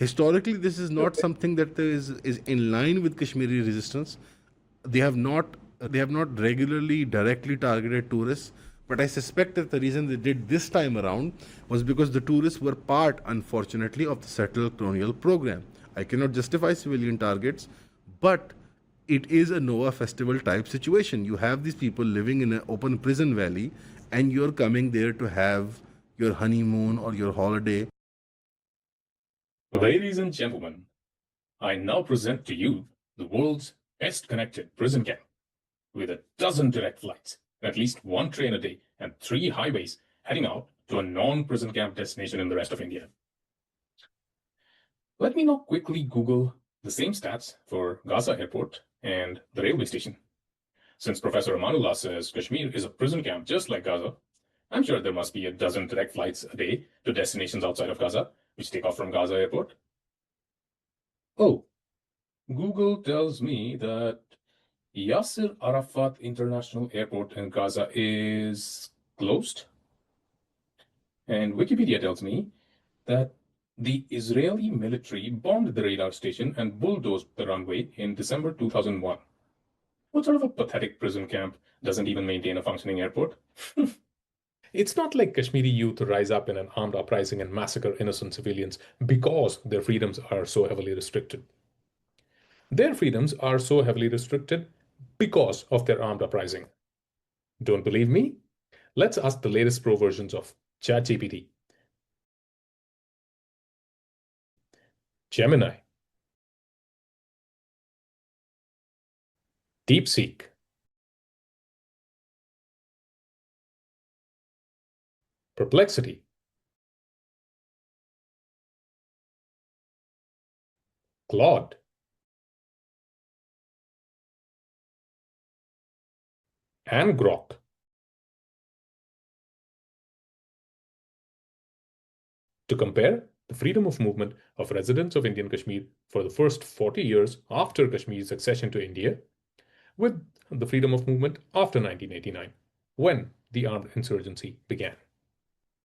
Historically, this is not something that is in line with Kashmiri resistance. They have not regularly directly targeted tourists, but I suspect that the reason they did this time around was because the tourists were part, unfortunately, of the settled colonial program. I cannot justify civilian targets, but it is a Noah festival type situation. You have these people living in an open prison valley, and you're coming there to have your honeymoon or your holiday. Ladies and gentlemen, I now present to you the world's best connected prison camp with a dozen direct flights, at least one train a day, and 3 highways heading out to a non-prison camp destination in the rest of India. Let me now quickly Google the same stats for Gaza airport and the railway station. Since Professor Amanullah says Kashmir is a prison camp just like Gaza, I'm sure there must be a dozen direct flights a day to destinations outside of Gaza, which take off from Gaza airport. Oh, Google tells me that Yasser Arafat International Airport in Gaza is closed. And Wikipedia tells me that the Israeli military bombed the radar station and bulldozed the runway in December 2001. What sort of a pathetic prison camp doesn't even maintain a functioning airport? It's not like Kashmiri youth rise up in an armed uprising and massacre innocent civilians because their freedoms are so heavily restricted. Their freedoms are so heavily restricted because of their armed uprising. Don't believe me? Let's ask the latest pro versions of ChatGPT, Gemini, DeepSeek, Perplexity, Claude, and Grok. To compare the freedom of movement of residents of Indian Kashmir for the first 40 years after Kashmir's accession to India with the freedom of movement after 1989, when the armed insurgency began.